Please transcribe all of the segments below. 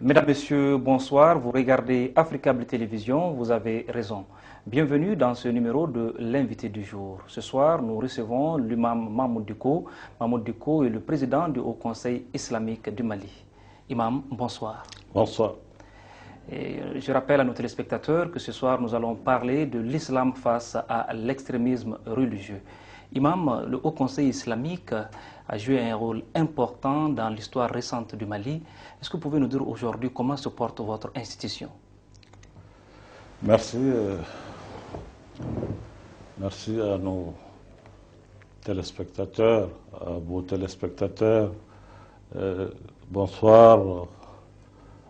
Mesdames, Messieurs, bonsoir. Vous regardez Africable Télévision, vous avez raison. Bienvenue dans ce numéro de l'invité du jour. Ce soir, nous recevons l'imam Mahmoud Dicko. Mahmoud Dicko est le président du Haut Conseil islamique du Mali. Imam, bonsoir. Bonsoir. Et je rappelle à nos téléspectateurs que ce soir, nous allons parler de l'islam face à l'extrémisme religieux. Imam, le Haut Conseil islamique a joué un rôle important dans l'histoire récente du Mali. Est-ce que vous pouvez nous dire aujourd'hui comment se porte votre institution? Merci. Merci à nos téléspectateurs, à vos téléspectateurs. Bonsoir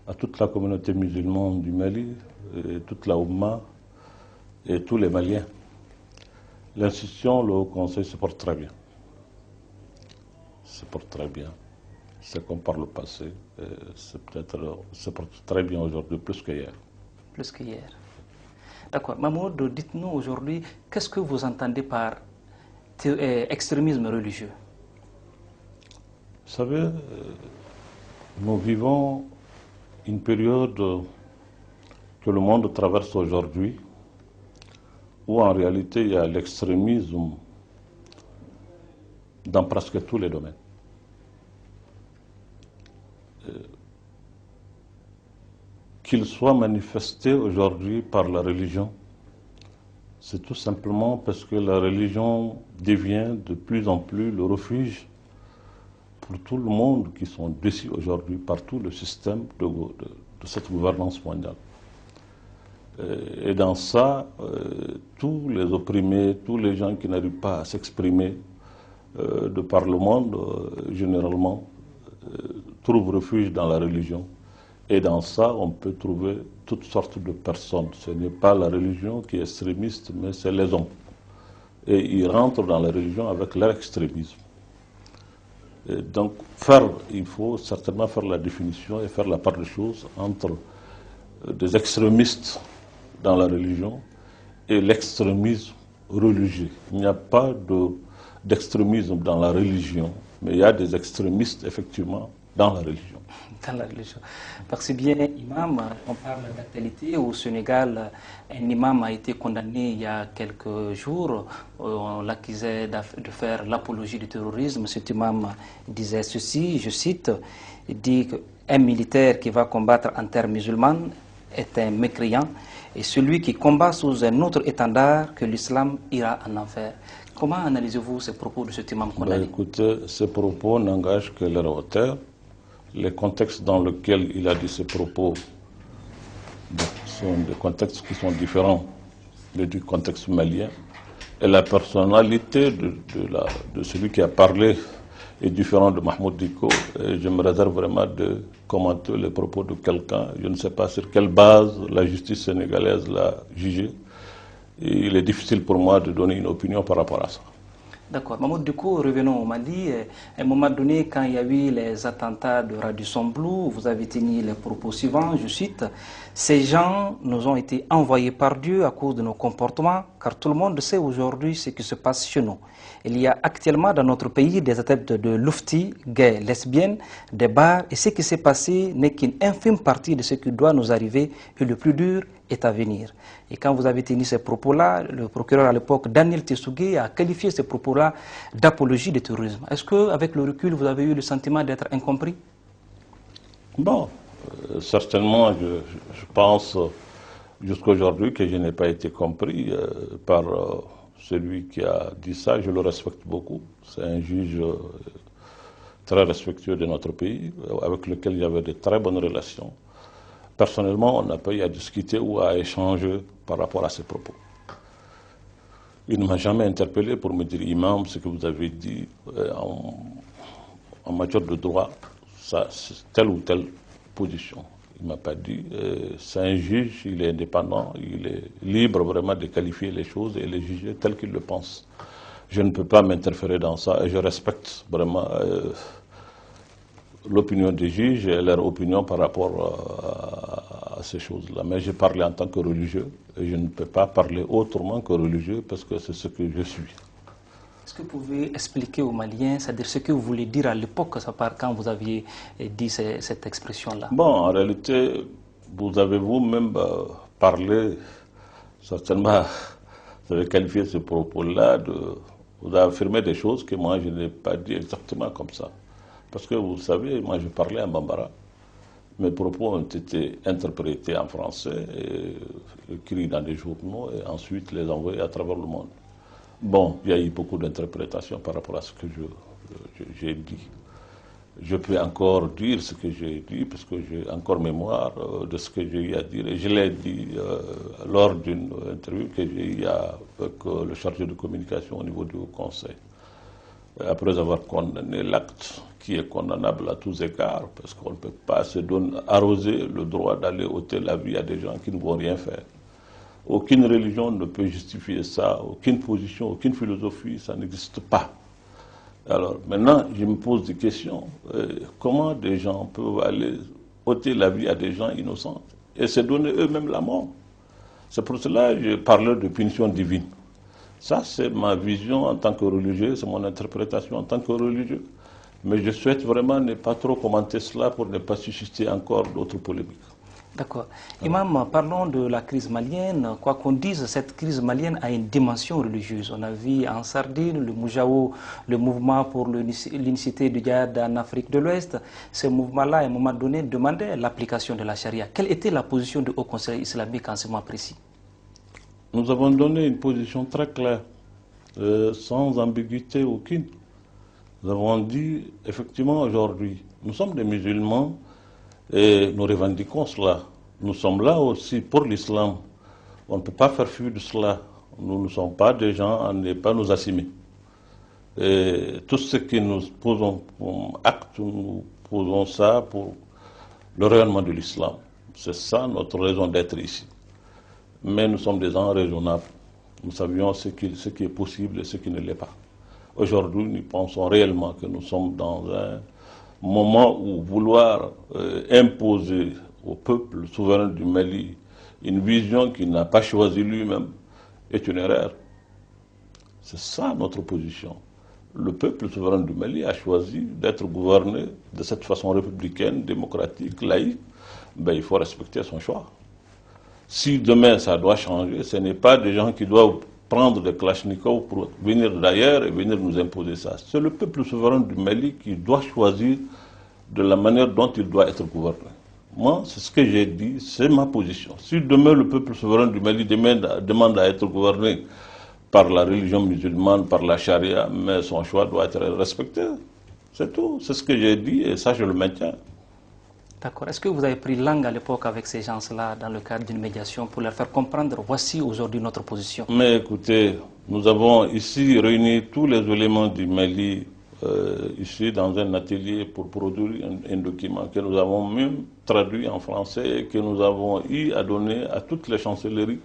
à toute la communauté musulmane du Mali, et toute la Oumma et tous les Maliens. L'institution, le Haut Conseil se porte très bien. Se porte très bien. C'est comme par le passé. Se porte très bien aujourd'hui, plus qu'hier. Plus qu'hier. D'accord. Mahmoud, dites-nous aujourd'hui, qu'est-ce que vous entendez par extrémisme religieux? Vous savez, nous vivons une période que le monde traverse aujourd'hui, où en réalité il y a l'extrémisme dans presque tous les domaines. Qu'il soit manifesté aujourd'hui par la religion, c'est tout simplement parce que la religion devient de plus en plus le refuge pour tout le monde qui sont déçus aujourd'hui par tout le système de cette gouvernance mondiale. Et dans ça, tous les opprimés, tous les gens qui n'arrivent pas à s'exprimer de par le monde, généralement, trouvent refuge dans la religion. Et dans ça, on peut trouver toutes sortes de personnes. Ce n'est pas la religion qui est extrémiste, mais c'est les hommes. Et ils rentrent dans la religion avec leur extrémisme. Et donc, il faut certainement faire la définition et faire la part des choses entre des extrémistes dans la religion et l'extrémisme religieux. Il n'y a pas d'extrémisme dans la religion, mais il y a des extrémistes, effectivement, dans la religion. Dans la religion. Parce que bien, imam, on parle d'actualité. Au Sénégal, un imam a été condamné il y a quelques jours. On l'accusait de faire l'apologie du terrorisme. Cet imam disait ceci, je cite, il dit qu'un militaire qui va combattre en terre musulmane est un mécréant, et celui qui combat sous un autre étendard que l'islam ira en enfer. Comment analysez-vous ces propos de cet imam condamné? Écoutez, ces propos n'engagent que leur auteur. Les contextes dans lesquels il a dit ces propos sont des contextes qui sont différents du contexte malien. Et la personnalité de celui qui a parlé est différente de Mahmoud Dicko. Et je me réserve vraiment de commenter les propos de quelqu'un. Je ne sais pas sur quelle base la justice sénégalaise l'a jugé. Et il est difficile pour moi de donner une opinion par rapport à ça. D'accord. Mahmoud Dicko, revenons au Mali. À un moment donné, quand il y a eu les attentats de Radisson Blu, vous avez tenu les propos suivants, je cite, « Ces gens nous ont été envoyés par Dieu à cause de nos comportements, car tout le monde sait aujourd'hui ce qui se passe chez nous. Il y a actuellement dans notre pays des adeptes de loufti, gays, lesbiennes, des bars, et ce qui s'est passé n'est qu'une infime partie de ce qui doit nous arriver, et le plus dur est à venir. » Et quand vous avez tenu ces propos-là, le procureur à l'époque, Daniel Tessougué, a qualifié ces propos-là d'apologie du terrorisme. Est-ce qu'avec le recul, vous avez eu le sentiment d'être incompris? Bon, certainement, je pense jusqu'à aujourd'hui que je n'ai pas été compris par celui qui a dit ça. Je le respecte beaucoup. C'est un juge très respectueux de notre pays, avec lequel il y avait de très bonnes relations. Personnellement, on n'a pas eu à discuter ou à échanger par rapport à ces propos. Il ne m'a jamais interpellé pour me dire, imam, ce que vous avez dit en matière de droit, ça, c'est telle ou telle position. Il ne m'a pas dit. C'est un juge, il est indépendant, il est libre vraiment de qualifier les choses et les juger telles qu'il le pense. Je ne peux pas m'interférer dans ça et je respecte vraiment l'opinion des juges et leur opinion par rapport à ces choses-là. Mais j'ai parlé en tant que religieux et je ne peux pas parler autrement que religieux parce que c'est ce que je suis. Est-ce que vous pouvez expliquer aux Maliens, c'est-à-dire ce que vous voulez dire à l'époque, quand vous aviez dit cette expression-là? Bon, en réalité, vous avez vous-même parlé, certainement, vous avez qualifié ce propos-là, vous avez affirmé des choses que moi je n'ai pas dit exactement comme ça. Parce que vous savez, moi je parlais en bambara. Mes propos ont été interprétés en français, et écrits dans des journaux et ensuite les envoyés à travers le monde. Bon, il y a eu beaucoup d'interprétations par rapport à ce que j'ai dit. Je peux encore dire ce que j'ai dit, parce que j'ai encore mémoire de ce que j'ai eu à dire. Et je l'ai dit lors d'une interview que j'ai eue avec le chargé de communication au niveau du Haut Conseil. Après avoir condamné l'acte qui est condamnable à tous égards, parce qu'on ne peut pas se donner, arroser le droit d'aller ôter la vie à des gens qui ne vont rien faire. Aucune religion ne peut justifier ça, aucune position, aucune philosophie, ça n'existe pas. Alors maintenant, je me pose des questions. Comment des gens peuvent aller ôter la vie à des gens innocents et se donner eux-mêmes la mort? C'est pour cela que je parlais de punition divine. Ça, c'est ma vision en tant que religieux, c'est mon interprétation en tant que religieux. Mais je souhaite vraiment ne pas trop commenter cela pour ne pas susciter encore d'autres polémiques. D'accord. Imam, parlons de la crise malienne. Quoi qu'on dise, cette crise malienne a une dimension religieuse. On a vu en Sardine, le Moujao, le mouvement pour l'unicité du djihad en Afrique de l'Ouest. Ce mouvement-là, à un moment donné, demandait l'application de la charia. Quelle était la position du Haut Conseil islamique en ce moment précis? Nous avons donné une position très claire, sans ambiguïté aucune. Nous avons dit, effectivement, aujourd'hui, nous sommes des musulmans et nous revendiquons cela. Nous sommes là aussi pour l'islam. On ne peut pas faire fuir de cela. Nous ne sommes pas des gens à ne pas nous assumer. Et tout ce que nous posons comme acte, nous posons ça pour le rayonnement de l'islam. C'est ça notre raison d'être ici. Mais nous sommes des gens raisonnables. Nous savions ce qui est possible et ce qui ne l'est pas. Aujourd'hui, nous pensons réellement que nous sommes dans un moment où vouloir imposer au peuple souverain du Mali une vision qu'il n'a pas choisie lui-même est une erreur. C'est ça notre position. Le peuple souverain du Mali a choisi d'être gouverné de cette façon républicaine, démocratique, laïque. Ben, il faut respecter son choix. Si demain ça doit changer, ce n'est pas des gens qui doivent prendre des kalachnikovs pour venir d'ailleurs et venir nous imposer ça. C'est le peuple souverain du Mali qui doit choisir de la manière dont il doit être gouverné. Moi, c'est ce que j'ai dit, c'est ma position. Si demain le peuple souverain du Mali demande à être gouverné par la religion musulmane, par la charia, mais son choix doit être respecté. C'est tout, c'est ce que j'ai dit et ça je le maintiens. D'accord. Est-ce que vous avez pris langue à l'époque avec ces gens-là dans le cadre d'une médiation pour leur faire comprendre, voici aujourd'hui notre position? Mais écoutez, nous avons ici réuni tous les éléments du Mali, ici dans un atelier pour produire un document que nous avons même traduit en français et que nous avons eu à donner à toutes les chancelleries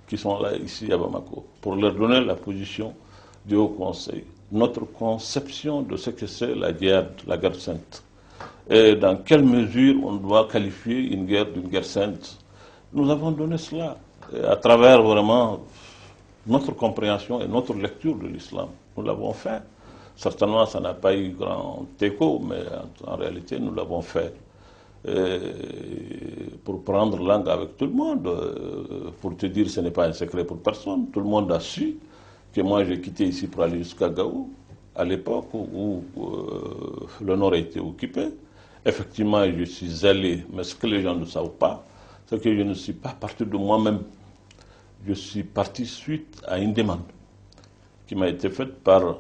qui sont là ici à Bamako, pour leur donner la position du Haut Conseil, notre conception de ce que c'est la guerre sainte. Et dans quelle mesure on doit qualifier une guerre d'une guerre sainte. Nous avons donné cela à travers vraiment notre compréhension et notre lecture de l'islam. Nous l'avons fait. Certainement, ça n'a pas eu grand écho, mais en réalité, nous l'avons fait pour prendre langue avec tout le monde. Pour te dire, ce n'est pas un secret pour personne. Tout le monde a su que moi, j'ai quitté ici pour aller jusqu'à Gao, à l'époque où le nord a été occupé. Effectivement, je suis allé, mais ce que les gens ne savent pas, c'est que je ne suis pas parti de moi-même. Je suis parti suite à une demande qui m'a été faite par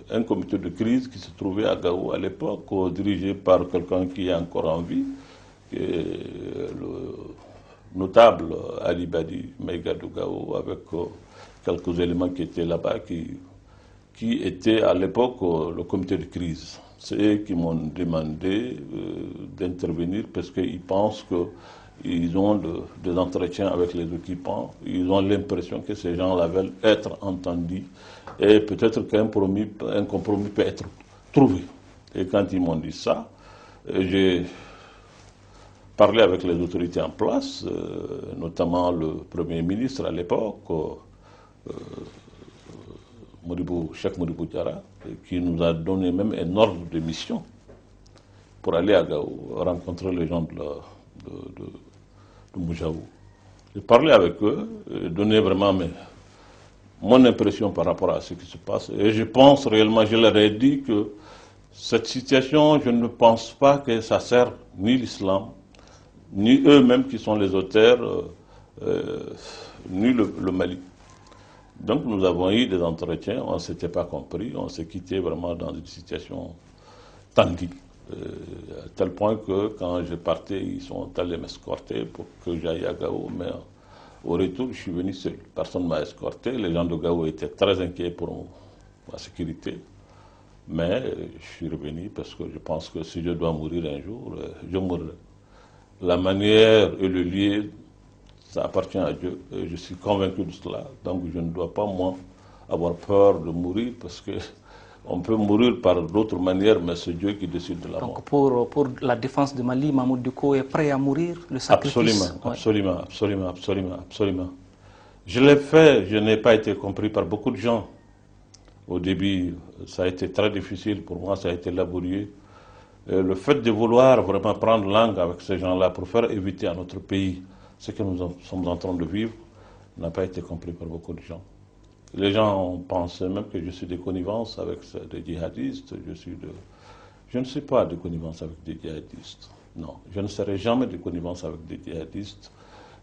un comité de crise qui se trouvait à Gao à l'époque, dirigé par quelqu'un qui est encore en vie, qui est le notable Ali Badi Maïga de Gao, avec quelques éléments qui étaient là-bas, qui étaient à l'époque le comité de crise. C'est eux qui m'ont demandé d'intervenir parce qu'ils pensent qu'ils ont des entretiens avec les occupants. Ils ont l'impression que ces gens-là veulent être entendus et peut-être qu'un compromis peut être trouvé. Et quand ils m'ont dit ça, j'ai parlé avec les autorités en place, notamment le Premier ministre à l'époque, Cheikh Modibo Diarra, qui nous a donné même un ordre de mission pour aller à Gao, rencontrer les gens de Moujaou. J'ai parlé avec eux, donné vraiment mon impression par rapport à ce qui se passe. Et je pense réellement, je leur ai dit que cette situation, je ne pense pas que ça sert ni l'islam, ni eux-mêmes qui sont les auteurs, ni le Mali. Donc nous avons eu des entretiens, on ne s'était pas compris, on s'est quitté vraiment dans une situation tendue. À tel point que quand je partais, ils sont allés m'escorter pour que j'aille à Gao, mais au retour, je suis venu seul. Personne ne m'a escorté, les gens de Gao étaient très inquiets pour ma sécurité. Mais je suis revenu parce que je pense que si je dois mourir un jour, je mourrai. La manière et le lieu, ça appartient à Dieu. Et je suis convaincu de cela. Donc je ne dois pas, moi, avoir peur de mourir parce que on peut mourir par d'autres manières, mais c'est Dieu qui décide de la mort. Donc pour la défense de Mali, Mamoud Dicko est prêt à mourir, le sacrifice? Absolument. Je l'ai fait, je n'ai pas été compris par beaucoup de gens. Au début, ça a été très difficile pour moi, ça a été laborieux. Le fait de vouloir vraiment prendre langue avec ces gens-là pour faire éviter à notre pays ce que nous sommes en train de vivre n'a pas été compris par beaucoup de gens. Les gens pensaient même que je suis de connivence avec des djihadistes. Je ne suis pas de connivence avec des djihadistes. Non, je ne serai jamais de connivence avec des djihadistes.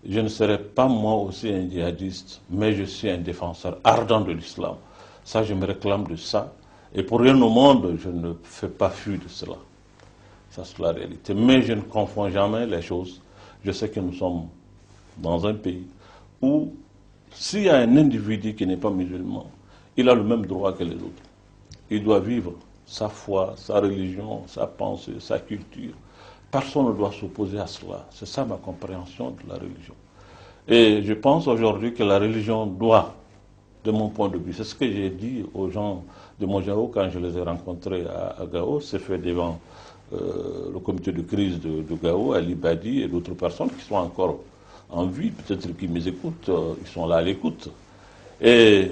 Je ne serai pas moi aussi un djihadiste, mais je suis un défenseur ardent de l'islam. Ça, je me réclame de ça. Et pour rien au monde, je ne fais pas fi de cela. Ça, c'est la réalité. Mais je ne confonds jamais les choses. Je sais que nous sommes dans un pays où s'il y a un individu qui n'est pas musulman, il a le même droit que les autres. Il doit vivre sa foi, sa religion, sa pensée, sa culture. Personne ne doit s'opposer à cela. C'est ça ma compréhension de la religion. Et je pense aujourd'hui que la religion doit, de mon point de vue, c'est ce que j'ai dit aux gens de Mojao quand je les ai rencontrés à Gao, c'est fait devant le comité de crise de Gao, Ali Badi et d'autres personnes qui sont encore en vie, peut-être qu'ils m'écoutent, ils sont là à l'écoute. Et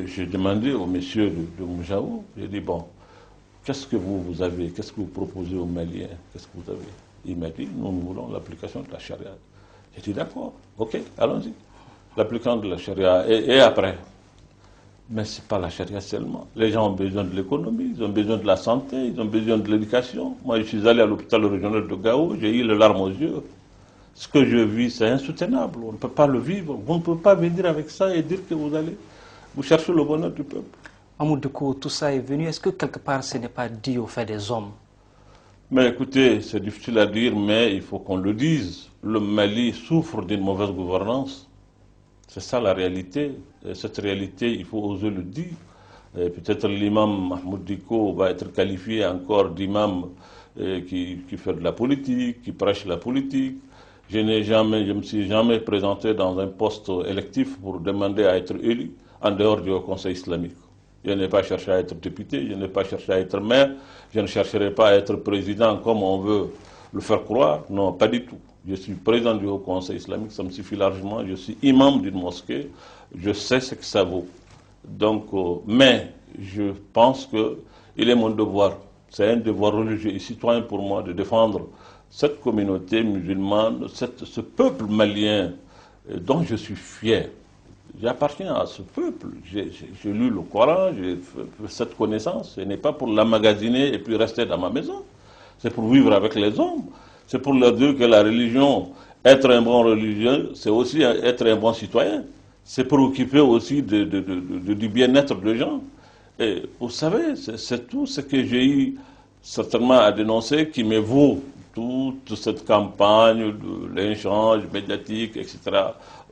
j'ai demandé au monsieur de Mojao, j'ai dit, bon, qu'est-ce que vous avez, qu'est-ce que vous proposez aux Maliens, qu'est-ce que vous avez? Il m'a dit, nous voulons l'application de la charia. J'ai dit, d'accord, ok, allons-y. L'application de la charia, et après? Mais ce n'est pas la charia seulement. Les gens ont besoin de l'économie, ils ont besoin de la santé, ils ont besoin de l'éducation. Moi, je suis allé à l'hôpital régional de Gao, j'ai eu les larmes aux yeux. Ce que je vis, c'est insoutenable. On ne peut pas le vivre. Vous ne pouvez pas venir avec ça et dire que vous cherchez le bonheur du peuple. Mamoud Dicko, tout ça est venu. Est-ce que quelque part ce n'est pas dû au fait des hommes? Mais écoutez, c'est difficile à dire, mais il faut qu'on le dise. Le Mali souffre d'une mauvaise gouvernance. C'est ça la réalité. Et cette réalité, il faut oser le dire. Peut-être l'imam Mahmoud Dicko va être qualifié encore d'imam qui fait de la politique, qui prêche la politique. Je ne me suis jamais présenté dans un poste électif pour demander à être élu en dehors du Conseil islamique. Je n'ai pas cherché à être député, je n'ai pas cherché à être maire, je ne chercherai pas à être président comme on veut le faire croire. Non, pas du tout. Je suis président du Haut Conseil islamique, ça me suffit largement. Je suis imam d'une mosquée, je sais ce que ça vaut. Donc, mais je pense qu'il est mon devoir, c'est un devoir religieux et citoyen pour moi de défendre cette communauté musulmane, ce peuple malien dont je suis fier. J'appartiens à ce peuple. J'ai lu le Coran, j'ai fait cette connaissance. Ce n'est pas pour l'emmagasiner et puis rester dans ma maison. C'est pour vivre avec les hommes. C'est pour leur dire que la religion, être un bon religieux, c'est aussi être un bon citoyen. C'est pour occuper aussi du bien-être des gens. Et vous savez, c'est tout ce que j'ai eu certainement à dénoncer qui me vaut toute cette campagne de l'échange médiatique, etc.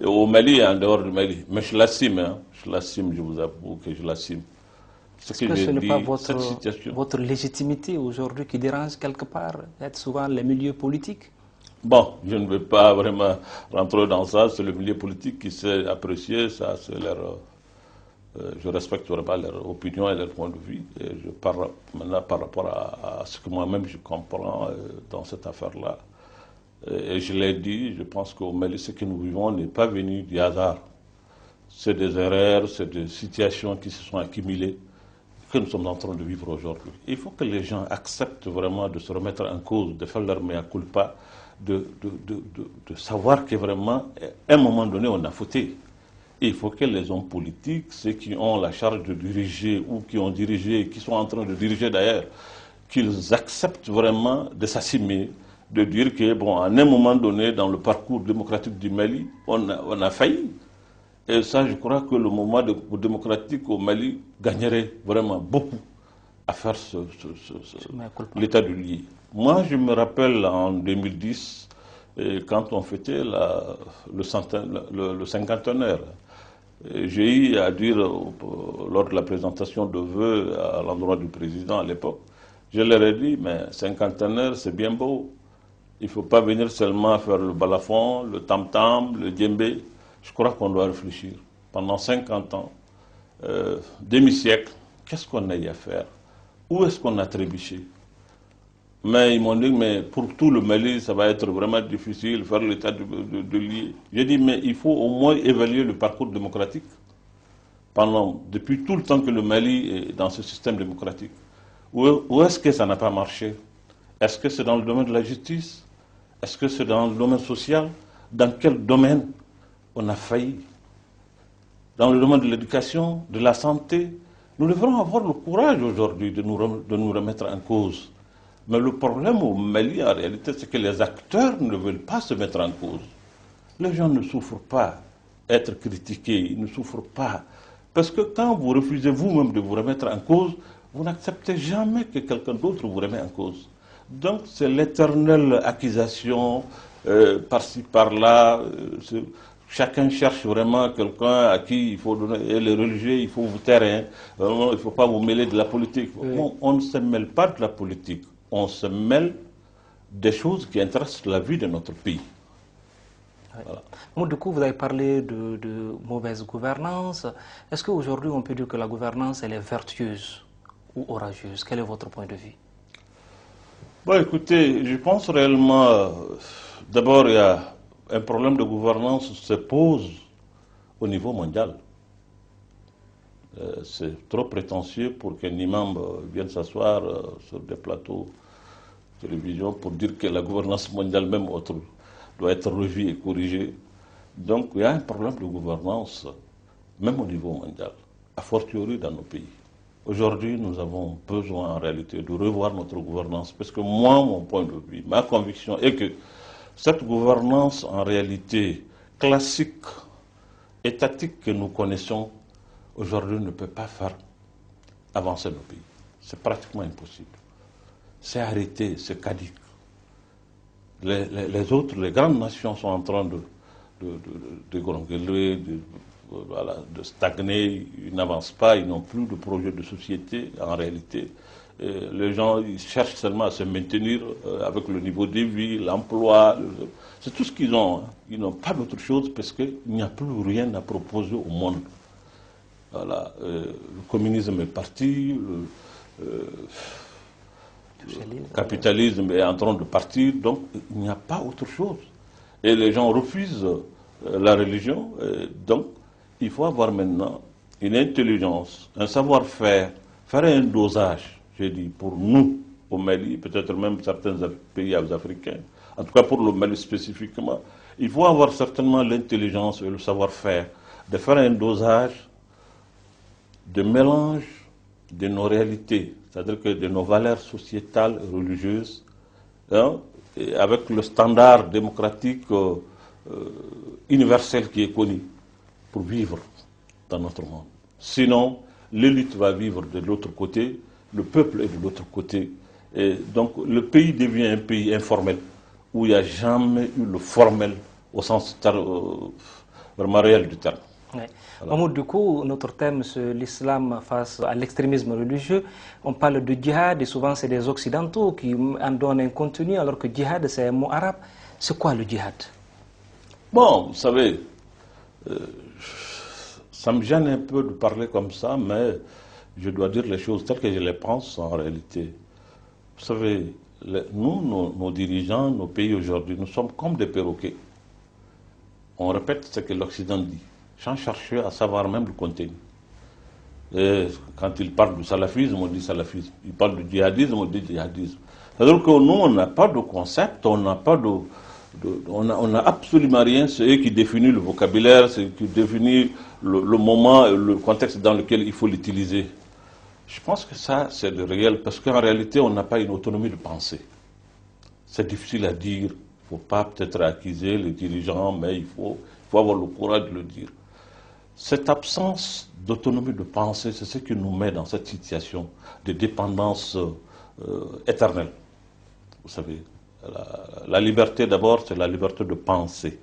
Et au Mali et en dehors du Mali. Mais je l'assume, je vous avoue que je l'assume. Est-ce que ce n'est pas votre légitimité aujourd'hui qui dérange quelque part, être souvent les milieux politiques? Bon, je ne veux pas vraiment rentrer dans ça, c'est le milieu politique qui sait apprécier ça, c'est leur... je respecte vraiment leur opinion et leur point de vue. Et je parle maintenant par rapport à ce que moi-même je comprends dans cette affaire-là. Et je l'ai dit, je pense qu'au Mali, ce que nous vivons n'est pas venu du hasard. c'est des erreurs, c'est des situations qui se sont accumulées que nous sommes en train de vivre aujourd'hui. Il faut que les gens acceptent vraiment de se remettre en cause, de faire leur mea culpa, de savoir que vraiment, à un moment donné, on a fauté. Il faut que les hommes politiques, ceux qui ont la charge de diriger ou qui ont dirigé, qui sont en train de diriger d'ailleurs, qu'ils acceptent vraiment de s'assumer, de dire que, bon, à un moment donné, dans le parcours démocratique du Mali, on a failli. Et ça, je crois que le mouvement démocratique au Mali gagnerait vraiment beaucoup à faire l'état de lié. Moi, je me rappelle en 2010, quand on fêtait le cinquantenaire, j'ai eu à dire, lors de la présentation de vœux à l'endroit du président à l'époque, je leur ai dit, mais cinquantenaire, c'est bien beau. Il ne faut pas venir seulement faire le balafon, le tam-tam, le djembé. Je crois qu'on doit réfléchir. Pendant 50 ans, demi-siècle, qu'est-ce qu'on a eu à faire? Où est-ce qu'on a trébuché? Mais ils m'ont dit, mais pour tout le Mali, ça va être vraiment difficile, faire l'état de lier. J'ai dit, mais il faut au moins évaluer le parcours démocratique depuis tout le temps que le Mali est dans ce système démocratique. Où est-ce que ça n'a pas marché? Est-ce que c'est dans le domaine de la justice? Est-ce que c'est dans le domaine social? Dans quel domaine on a failli? Dans le domaine de l'éducation, de la santé? Nous devrons avoir le courage aujourd'hui de nous remettre en cause. Mais le problème au Mali, en réalité, c'est que les acteurs ne veulent pas se mettre en cause. Les gens ne souffrent pas être critiqués, ils ne souffrent pas. Parce que quand vous refusez vous-même de vous remettre en cause, vous n'acceptez jamais que quelqu'un d'autre vous remette en cause. Donc c'est l'éternelle accusation, par-ci, par-là. Chacun cherche vraiment quelqu'un à qui il faut donner. Et les religieux, il faut vous taire. Il ne faut pas vous mêler de la politique. Oui. On ne se mêle pas de la politique. On se mêle des choses qui intéressent la vie de notre pays. Oui. Voilà. Bon, du coup, vous avez parlé de mauvaise gouvernance. Est-ce qu'aujourd'hui, on peut dire que la gouvernance, elle est vertueuse ou orageuse? Quel est votre point de vue? Bon, écoutez, je pense réellement, d'abord, il y a un problème de gouvernance se pose au niveau mondial. C'est trop prétentieux pour qu'un imam vienne s'asseoir sur des plateaux de télévision pour dire que la gouvernance mondiale même doit être revue et corrigée. Donc il y a un problème de gouvernance, même au niveau mondial, a fortiori dans nos pays. Aujourd'hui, nous avons besoin en réalité de revoir notre gouvernance, parce que moi, mon point de vue, ma conviction est que cette gouvernance en réalité classique, étatique que nous connaissons, aujourd'hui ne peut pas faire avancer nos pays. C'est pratiquement impossible. C'est arrêté, c'est caduc. Les autres, les grandes nations sont en train de gronguer, de stagner, ils n'avancent pas, ils n'ont plus de projet de société en réalité. Les gens ils cherchent seulement à se maintenir avec le niveau de vie, l'emploi, c'est tout ce qu'ils ont. Hein. Ils n'ont pas d'autre chose parce qu'il n'y a plus rien à proposer au monde. Voilà, le communisme est parti, le capitalisme est en train de partir, donc il n'y a pas autre chose. Et les gens refusent la religion, donc il faut avoir maintenant une intelligence, un savoir-faire, faire un dosage. J'ai dit, pour nous, au Mali, peut-être même certains pays africains, en tout cas pour le Mali spécifiquement, il faut avoir certainement l'intelligence et le savoir-faire de faire un dosage de mélange de nos réalités, c'est-à-dire que de nos valeurs sociétales, religieuses, hein, et avec le standard démocratique universel qui est connu pour vivre dans notre monde. Sinon, l'élite va vivre de l'autre côté, le peuple est de l'autre côté. Et donc le pays devient un pays informel, où il n'y a jamais eu le formel au sens vraiment réel du terme. Oui. Voilà. Du coup, notre thème, c'est l'islam face à l'extrémisme religieux. On parle de djihad et souvent c'est des occidentaux qui en donnent un contenu, alors que djihad c'est un mot arabe. C'est quoi le djihad? Bon, vous savez, ça me gêne un peu de parler comme ça, mais je dois dire les choses telles que je les pense en réalité. Vous savez, nous, nos dirigeants, nos pays aujourd'hui, nous sommes comme des perroquets. On répète ce que l'Occident dit. sans chercher à savoir même le contenu. Et quand ils parlent du salafisme, on dit salafisme. Ils parlent du djihadisme, on dit djihadisme. C'est-à-dire que nous, on n'a pas de concept, on n'a absolument rien. C'est eux qui définissent le vocabulaire, c'est eux qui définissent le moment, le contexte dans lequel il faut l'utiliser. Je pense que ça, c'est le réel, parce qu'en réalité, on n'a pas une autonomie de pensée. C'est difficile à dire, il ne faut pas peut-être accuser les dirigeants, mais il faut avoir le courage de le dire. Cette absence d'autonomie de pensée, c'est ce qui nous met dans cette situation de dépendance éternelle. Vous savez, la liberté d'abord, c'est la liberté de penser.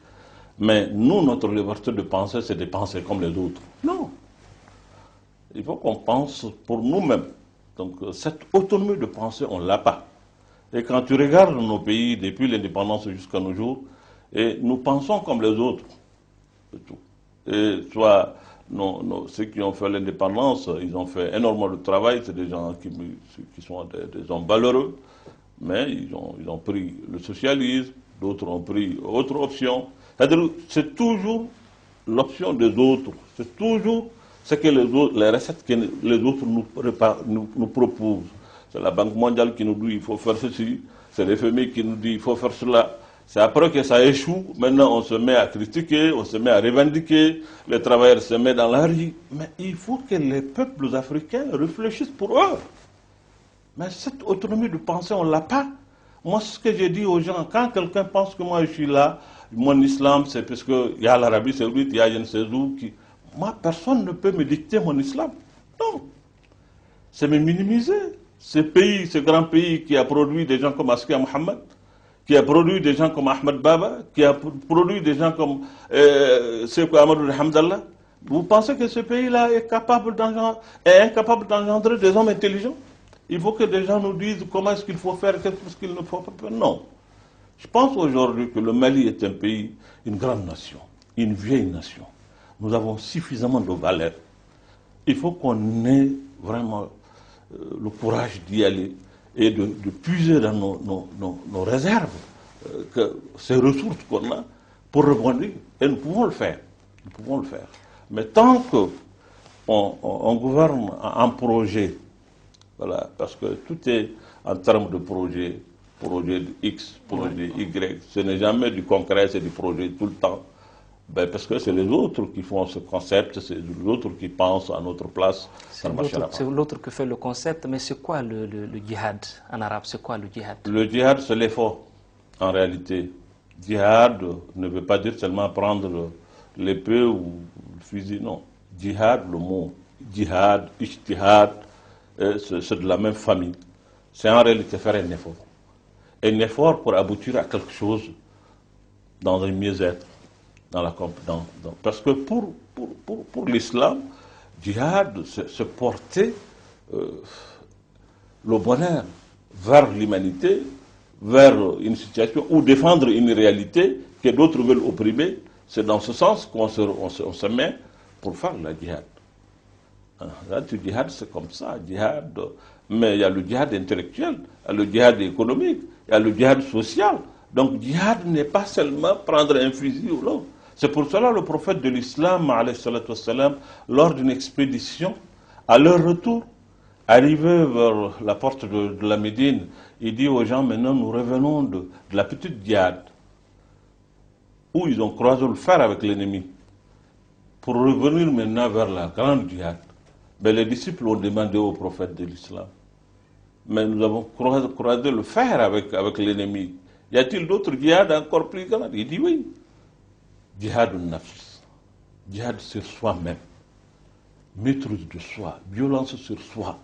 Mais nous, notre liberté de penser, c'est de penser comme les autres. Non. Il faut qu'on pense pour nous-mêmes. Donc cette autonomie de pensée, on ne l'a pas. Et quand tu regardes nos pays, depuis l'indépendance jusqu'à nos jours, et nous pensons comme les autres. C'est tout. Et soit ceux qui ont fait l'indépendance, ils ont fait énormément de travail, c'est des gens qui sont des hommes valeureux, mais ils ont pris le socialisme, d'autres ont pris autre option. C'est-à-dire, c'est toujours l'option des autres, c'est toujours ce que les recettes que les autres nous proposent. C'est la Banque mondiale qui nous dit il faut faire ceci, c'est le FMI qui nous dit il faut faire cela. C'est après que ça échoue, maintenant on se met à critiquer, on se met à revendiquer, les travailleurs se mettent dans la rue. Mais il faut que les peuples africains réfléchissent pour eux. Mais cette autonomie de pensée, on ne l'a pas. Moi, ce que j'ai dit aux gens, quand quelqu'un pense que moi je suis là, mon islam, c'est parce qu'il y a l'Arabie Saoudite, il y a je ne sais où, moi, personne ne peut me dicter mon islam. Non. C'est me minimiser. Ce pays, ce grand pays qui a produit des gens comme Askia Mohamed, qui a produit des gens comme Ahmed Baba, qui a produit des gens comme Sekou Amadou Hamdallah. Vous pensez que ce pays-là est incapable d'engendrer des hommes intelligents? Il faut que des gens nous disent comment est-ce qu'il faut faire, qu'est-ce qu'il ne faut pas faire. Non. Je pense aujourd'hui que le Mali est un pays, une grande nation, une vieille nation. Nous avons suffisamment de valeurs. Il faut qu'on ait vraiment le courage d'y aller et de puiser dans nos réserves, ces ressources qu'on a, pour rebondir. Et nous pouvons le faire. Nous pouvons le faire. Mais tant qu'on gouverne en projet, voilà, parce que tout est en termes de projet de X, projet de Y, ce n'est jamais du concret, c'est du projet tout le temps. Ben parce que c'est les autres qui font ce concept, c'est les autres qui pensent à notre place. C'est l'autre qui fait le concept, mais c'est quoi le djihad en arabe? C'est quoi le djihad? Le djihad, c'est l'effort, en réalité. Djihad ne veut pas dire seulement prendre l'épée ou le fusil, non. Djihad, le mot djihad, ijtihad, c'est de la même famille. C'est en réalité faire un effort. Un effort pour aboutir à quelque chose dans un mieux-être. Parce que pour l'islam, djihad, c'est porter le bonheur vers l'humanité, vers une situation, ou défendre une réalité que d'autres veulent opprimer. C'est dans ce sens qu'on se met pour faire la djihad. Là, le djihad, c'est comme ça, djihad. Mais il y a le djihad intellectuel, il y a le djihad économique, il y a le djihad social. Donc, djihad n'est pas seulement prendre un fusil ou l'autre. C'est pour cela que le prophète de l'islam, lors d'une expédition, à leur retour, arrivé vers la porte de la Médine, il dit aux gens, maintenant nous revenons de la petite djihad, où ils ont croisé le fer avec l'ennemi, pour revenir maintenant vers la grande djihad. Mais les disciples ont demandé au prophète de l'islam, mais nous avons croisé le fer avec l'ennemi. Y a-t-il d'autres djihad encore plus grands? Il dit oui. Djihad al-nafs, djihad sur soi-même, maîtrise de soi, violence sur soi,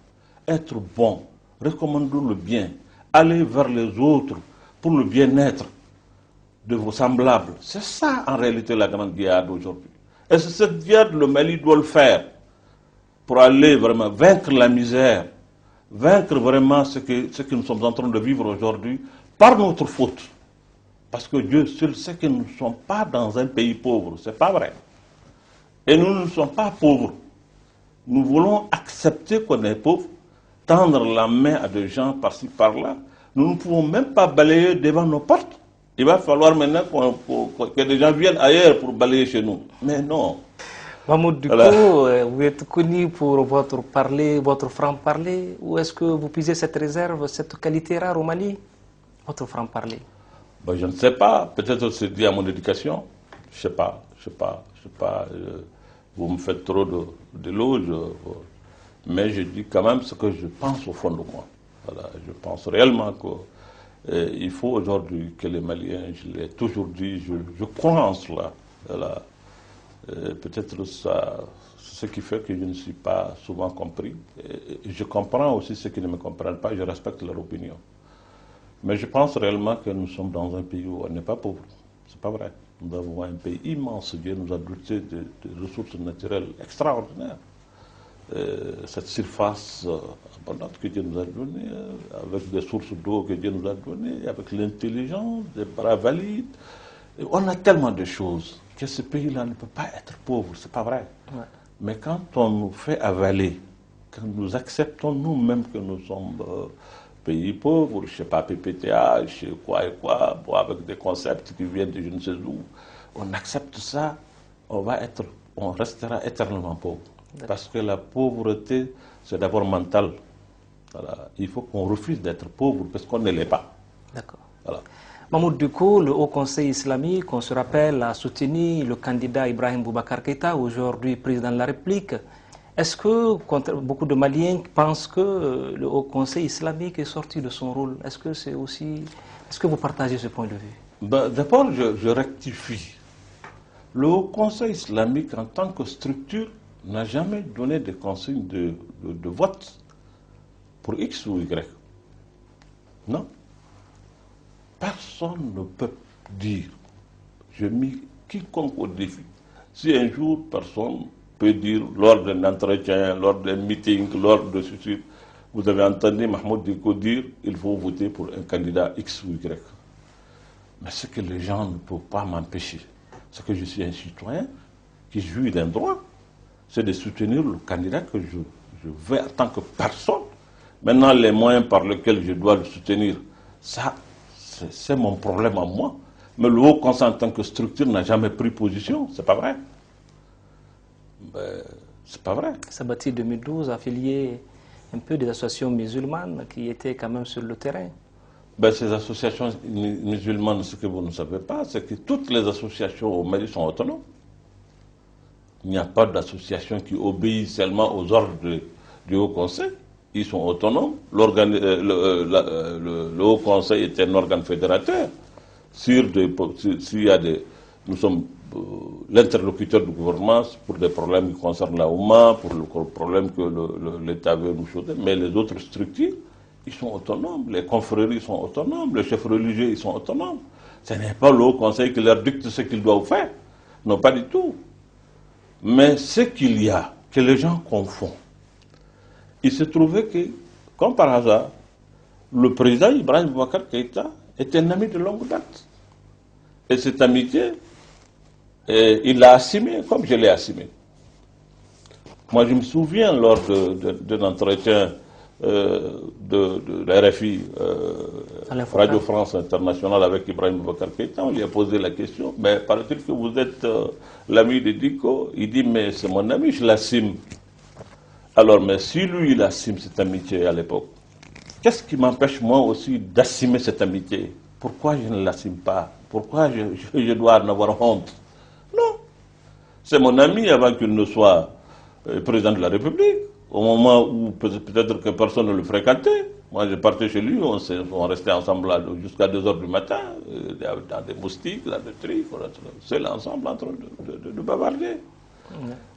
être bon, recommandons le bien, aller vers les autres pour le bien-être de vos semblables. C'est ça en réalité la grande djihad aujourd'hui. Et c'est cette djihad le Mali doit le faire pour aller vraiment vaincre la misère, vaincre vraiment ce que nous sommes en train de vivre aujourd'hui par notre faute. Parce que Dieu seul sait que nous ne sommes pas dans un pays pauvre, c'est pas vrai. Et nous ne sommes pas pauvres. Nous voulons accepter qu'on est pauvre, tendre la main à des gens par-ci, par-là. Nous ne pouvons même pas balayer devant nos portes. Il va falloir maintenant que des gens viennent ailleurs pour balayer chez nous. Mais non. Mahmoud Dicko, voilà. Vous êtes connu pour votre franc-parler, ou est-ce que vous puisez cette réserve, cette qualité rare au Mali, votre franc-parler? Ben, je ne sais pas, peut-être c'est dû à mon éducation, je ne sais pas, vous me faites trop d'éloges, mais je dis quand même ce que je pense au fond de moi. Voilà, je pense réellement qu'il faut aujourd'hui que les Maliens, je l'ai toujours dit, je crois en cela. Voilà. Peut-être ça, c'est ce qui fait que je ne suis pas souvent compris. Et je comprends aussi ceux qui ne me comprennent pas, je respecte leur opinion. Mais je pense réellement que nous sommes dans un pays où on n'est pas pauvre. C'est pas vrai. Nous avons un pays immense. Dieu nous a doté de ressources naturelles extraordinaires. Cette surface abondante que Dieu nous a donnée, avec des sources d'eau que Dieu nous a données, avec l'intelligence, des bras valides. Et on a tellement de choses que ce pays-là ne peut pas être pauvre. C'est pas vrai. Ouais. Mais quand on nous fait avaler, quand nous acceptons nous-mêmes que nous sommes pays pauvre, je ne sais pas, PPTA, je sais quoi et quoi, bon, avec des concepts qui viennent de je ne sais où, on accepte ça, on restera éternellement pauvre. Parce que la pauvreté, c'est d'abord mental. Voilà. Il faut qu'on refuse d'être pauvre parce qu'on ne l'est pas. D'accord. Voilà. Mahmoud Dicko, le Haut Conseil islamique, on se rappelle, a soutenu le candidat Ibrahim Boubacar Keïta, aujourd'hui président de la République. Est-ce que beaucoup de Maliens pensent que le Haut Conseil islamique est sorti de son rôle? Est-ce que vous partagez ce point de vue? Ben, d'abord, je rectifie. Le Haut Conseil islamique, en tant que structure, n'a jamais donné de consignes de vote pour X ou Y. Non. Personne ne peut dire, je mets quiconque au défi. Si un jour, personne peut dire, lors d'un entretien, lors d'un meeting, lors de ceci, vous avez entendu Mahmoud Dicko dire, il faut voter pour un candidat X ou Y. Mais ce que les gens ne peuvent pas m'empêcher, c'est que je suis un citoyen qui jouit d'un droit, c'est de soutenir le candidat que je veux en tant que personne. Maintenant, les moyens par lesquels je dois le soutenir, ça, c'est mon problème à moi. Mais le Haut Conseil en tant que structure n'a jamais pris position, c'est pas vrai. C'est pas vrai. Sabati 2012 a affilié un peu des associations musulmanes qui étaient quand même sur le terrain. Ben, ces associations musulmanes, ce que vous ne savez pas, c'est que toutes les associations au Mali sont autonomes. Il n'y a pas d'association qui obéit seulement aux ordres du Haut Conseil. Ils sont autonomes. Le Haut Conseil est un organe fédérateur. Nous sommes l'interlocuteur du gouvernement pour des problèmes qui concernent la Oumma, pour le problème que l'État veut nous choisir. Mais les autres structures, ils sont autonomes. Les confréries sont autonomes. Les chefs religieux, ils sont autonomes. Ce n'est pas le Haut Conseil qui leur dicte ce qu'ils doivent faire. Non, pas du tout. Mais ce qu'il y a, que les gens confondent, il se trouvait que, comme par hasard, le président Ibrahim Boubacar Keïta est un ami de longue date. Et cette amitié, il l'a assumée comme je l'ai assumée. Moi, je me souviens lors d'un entretien de la RFI, Radio France Internationale, avec Ibrahim Boubacar Keïta, on lui a posé la question, mais paraît-il que vous êtes l'ami de Dicko? Il dit, mais c'est mon ami, je l'assume. Alors, mais si lui, il assume cette amitié à l'époque, qu'est-ce qui m'empêche moi aussi d'assumer cette amitié? Pourquoi je ne l'assume pas? Pourquoi je dois en avoir honte? Non. C'est mon ami avant qu'il ne soit président de la République. Au moment où peut-être que personne ne le fréquentait. Moi, je partais chez lui, on restait ensemble jusqu'à 2 h du matin, dans des moustiques, dans des trucs, seul ensemble en train de bavarder.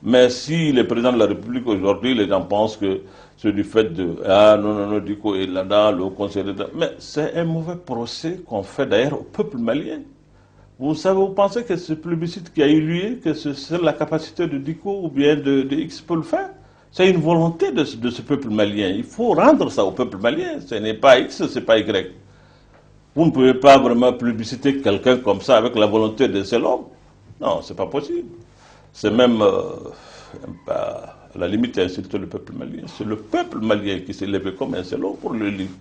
Mais si le président de la République aujourd'hui, les gens pensent que c'est du fait de non, Dicko est là-dedans, le conseil d'État. Mais c'est un mauvais procès qu'on fait d'ailleurs au peuple malien. Vous pensez que ce plébiscite qui a eu lieu, que c'est la capacité de Dicko ou bien de X pour le faire? C'est une volonté de ce peuple malien. Il faut rendre ça au peuple malien. Ce n'est pas X, ce n'est pas Y. Vous ne pouvez pas vraiment plébisciter quelqu'un comme ça avec la volonté d'un seul homme. Non, ce n'est pas possible. C'est même, à la limite, insulter le peuple malien. C'est le peuple malien qui s'est levé comme un seul homme pour le livre.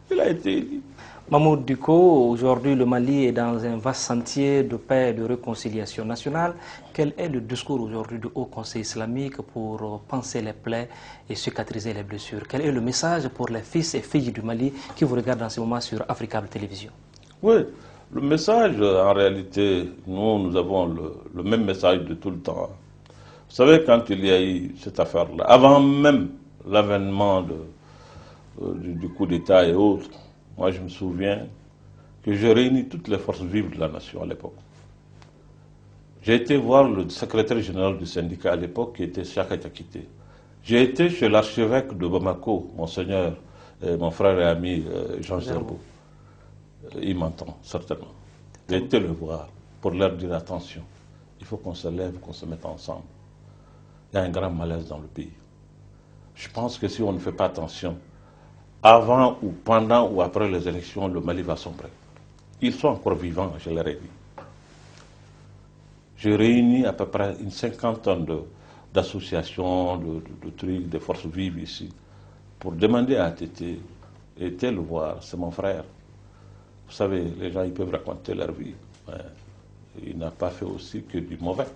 Il a été élu. Mahmoud Dicko, aujourd'hui le Mali est dans un vaste sentier de paix et de réconciliation nationale. Quel est le discours aujourd'hui du Haut Conseil islamique pour panser les plaies et cicatriser les blessures? Quel est le message pour les fils et filles du Mali qui vous regardent en ce moment sur Africable Télévision? Oui, le message, en réalité, nous avons le même message de tout le temps. Vous savez, quand il y a eu cette affaire-là, avant même l'avènement du coup d'État et autres, moi je me souviens que j'ai réuni toutes les forces vives de la nation à l'époque. J'ai été voir le secrétaire général du syndicat à l'époque qui était Chaka Diakité. J'ai été chez l'archevêque de Bamako, monseigneur, mon frère et ami Jean Zerbo. Il m'entend, certainement. J'ai été le voir pour leur dire attention, il faut qu'on se lève, qu'on se mette ensemble. Il y a un grand malaise dans le pays. Je pense que si on ne fait pas attention, avant ou pendant ou après les élections, le Mali va sombrer. Ils sont encore vivants, je leur ai dit. J'ai réuni à peu près une cinquantaine d'associations, de trucs, de forces vives ici, pour demander à Tété, et Tété le voir, c'est mon frère. Vous savez, les gens ils peuvent raconter leur vie. Mais il n'a pas fait aussi que du mauvais.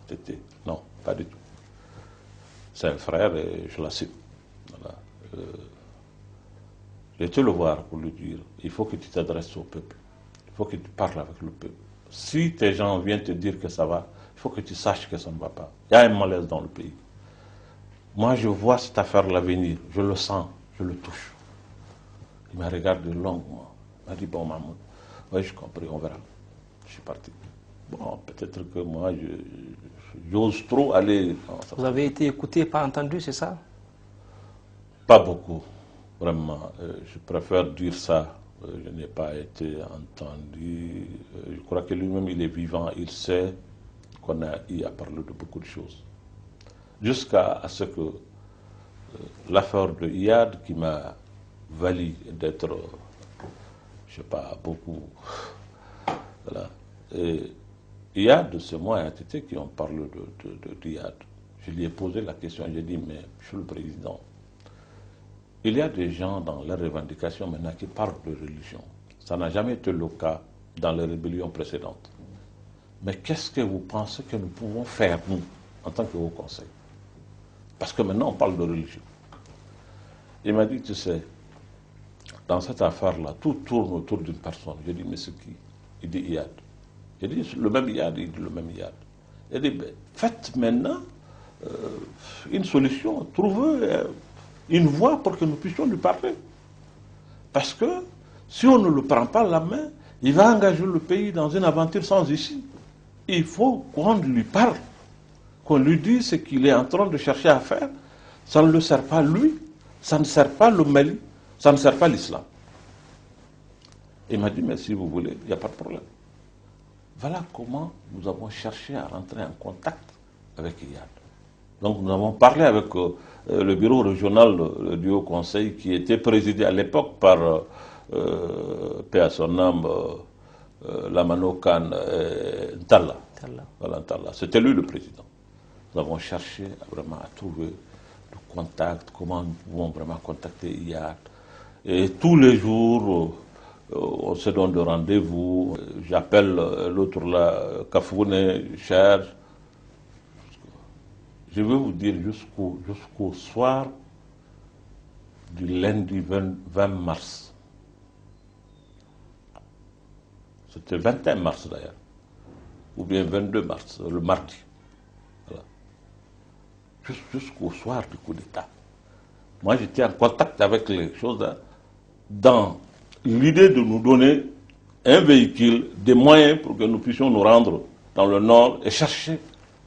Tété, non, pas du tout. C'est un frère et je l'assume. Voilà. J'ai été le voir pour lui dire, il faut que tu t'adresses au peuple. Il faut que tu parles avec le peuple. Si tes gens viennent te dire que ça va, il faut que tu saches que ça ne va pas. Il y a un malaise dans le pays. Moi, je vois cette affaire-là venir. Je le sens, je le touche. Il m'a regardé longuement. Il m'a dit, bon, Mahmoud, oui, j'ai compris, on verra. Je suis parti. Bon, peut-être que moi, j'ose trop aller. Vous avez été écouté, pas entendu, c'est ça? Pas beaucoup, vraiment. Je préfère dire ça. Je n'ai pas été entendu. Je crois que lui-même, il est vivant. Il sait qu'on a eu à parler de beaucoup de choses. Jusqu'à ce que l'affaire de Iyad, qui m'a valu d'être, je ne sais pas, beaucoup. Voilà. Et Iyad, c'est moi et Tété qui ont parlé d'Iyad. Je lui ai posé la question, j'ai dit, mais Monsieur le Président, il y a des gens dans les revendications maintenant qui parlent de religion. Ça n'a jamais été le cas dans les rébellions précédentes. Mais qu'est-ce que vous pensez que nous pouvons faire, nous, en tant que Haut Conseil? Parce que maintenant, on parle de religion. Il m'a dit, tu sais, dans cette affaire-là, tout tourne autour d'une personne. J'ai dit, mais c'est qui? Il dit Iyad. J'ai dit, le même Iyad, il dit le même Iyad. Il dit, ben, faites maintenant une solution, trouvez une voie pour que nous puissions lui parler. Parce que si on ne le prend pas la main, il va engager le pays dans une aventure sans issue. Il faut qu'on lui parle, qu'on lui dise ce qu'il est en train de chercher à faire. Ça ne le sert pas lui, ça ne sert pas le Mali, ça ne sert pas l'islam. Il m'a dit, mais si vous voulez, il n'y a pas de problème. Voilà comment nous avons cherché à rentrer en contact avec Iyad. Donc nous avons parlé avec le bureau régional du Haut Conseil qui était présidé à l'époque par paix à son âme, Lamano Khan Ntalla. Voilà, Ntalla. C'était lui le président. Nous avons cherché vraiment à trouver le contact, comment nous pouvons vraiment contacter Iyad. Et tous les jours, on se donne de rendez-vous. J'appelle l'autre là, Kafoune, cher. Je vais vous dire jusqu'au soir du lundi 20 mars. C'était 21 mars d'ailleurs, ou bien 22 mars, le mardi. Voilà. Jusqu'au soir du coup d'État. Moi j'étais en contact avec les choses là, dans l'idée de nous donner un véhicule, des moyens pour que nous puissions nous rendre dans le nord et chercher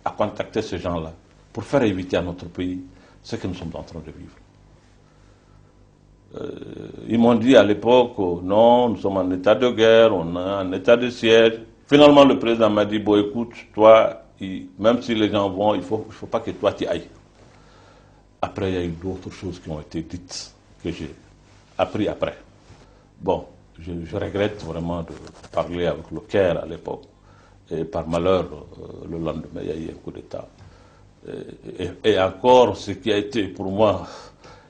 à contacter ces gens-là, pour faire éviter à notre pays ce que nous sommes en train de vivre. Ils m'ont dit à l'époque, non, nous sommes en état de guerre, on est en état de siège. Finalement, le président m'a dit, bon écoute, toi, même si les gens vont, il ne faut pas que toi tu ailles. Après, il y a eu d'autres choses qui ont été dites, que j'ai appris après. Bon, je regrette vraiment de parler avec le Caire à l'époque. Et par malheur, le lendemain, il y a eu un coup d'État. Et encore, ce qui a été pour moi,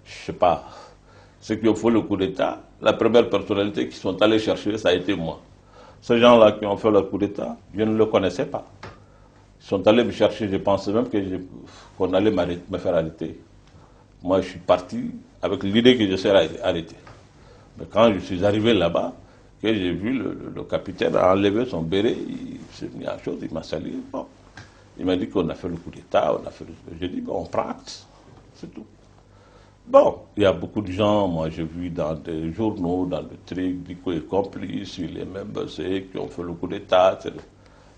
je ne sais pas, ce qui a fait le coup d'État, la première personnalité qui sont allés chercher, ça a été moi. Ces gens-là qui ont fait leur coup d'État, je ne le connaissais pas. Ils sont allés me chercher, je pensais même qu'on allait me faire arrêter. Moi, je suis parti avec l'idée que je serais arrêté. Mais quand je suis arrivé là-bas, que j'ai vu le capitaine a enlevé son béret, il s'est mis à chose, il m'a salué. Bon. Il m'a dit qu'on a fait le coup d'État, j'ai dit, bon, on prend acte, c'est tout. Bon, il y a beaucoup de gens, moi j'ai vu dans des journaux, dans le truc, Diko est complice, il est même bossé, qui ont fait le coup d'État. Moi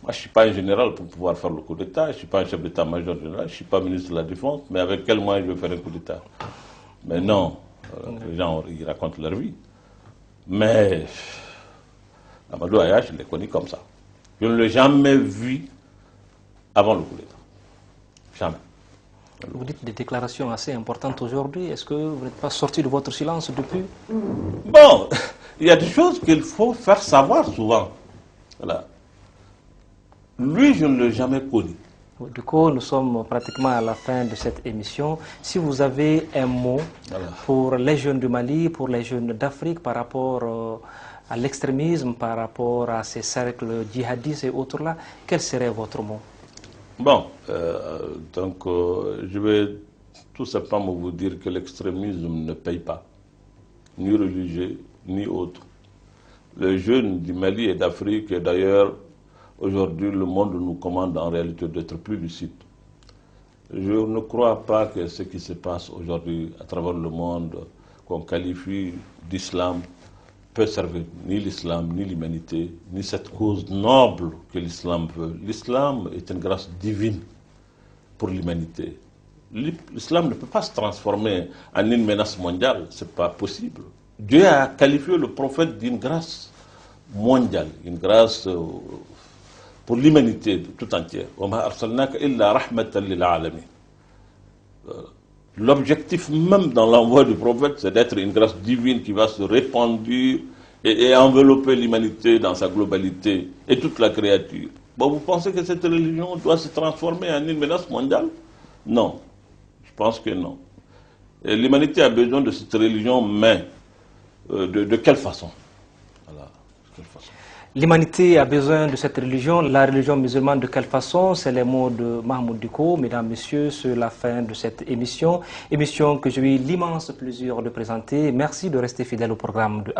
je ne suis pas un général pour pouvoir faire le coup d'État, je ne suis pas un chef d'État-major général, je ne suis pas ministre de la Défense, mais avec quel moyen je vais faire un coup d'État? Mais non, les gens ils racontent leur vie. Mais Amadou Aya, je l'ai connu comme ça. Je ne l'ai jamais vu avant le coup d'État. Jamais. Vous dites des déclarations assez importantes aujourd'hui. Est-ce que vous n'êtes pas sorti de votre silence depuis? Bon, il y a des choses qu'il faut faire savoir souvent. Voilà. Lui, je ne l'ai jamais connu. Du coup, nous sommes pratiquement à la fin de cette émission. Si vous avez un mot pour les jeunes du Mali, pour les jeunes d'Afrique, par rapport à l'extrémisme, par rapport à ces cercles djihadistes et autres-là, quel serait votre mot? Bon, je vais tout simplement vous dire que l'extrémisme ne paye pas, ni religieux, ni autre. Les jeunes du Mali et d'Afrique, et d'ailleurs, aujourd'hui, le monde nous commande en réalité d'être plus lucides. Je ne crois pas que ce qui se passe aujourd'hui à travers le monde, qu'on qualifie d'islam, peut servir ni l'islam, ni l'humanité, ni cette cause noble que l'islam veut. L'islam est une grâce divine pour l'humanité. L'islam ne peut pas se transformer en une menace mondiale, ce n'est pas possible. Dieu a qualifié le prophète d'une grâce mondiale, une grâce pour l'humanité tout entière. L'objectif même dans l'envoi du prophète, c'est d'être une grâce divine qui va se répandre et envelopper l'humanité dans sa globalité et toute la créature. Bon, vous pensez que cette religion doit se transformer en une menace mondiale? Non, je pense que non. L'humanité a besoin de cette religion, mais de quelle façon? Voilà, de quelle façon? L'humanité a besoin de cette religion. La religion musulmane, de quelle façon? C'est les mots de Mahmoud Dicko. Mesdames, Messieurs, c'est la fin de cette émission. Émission que j'ai eu l'immense plaisir de présenter. Merci de rester fidèle au programme de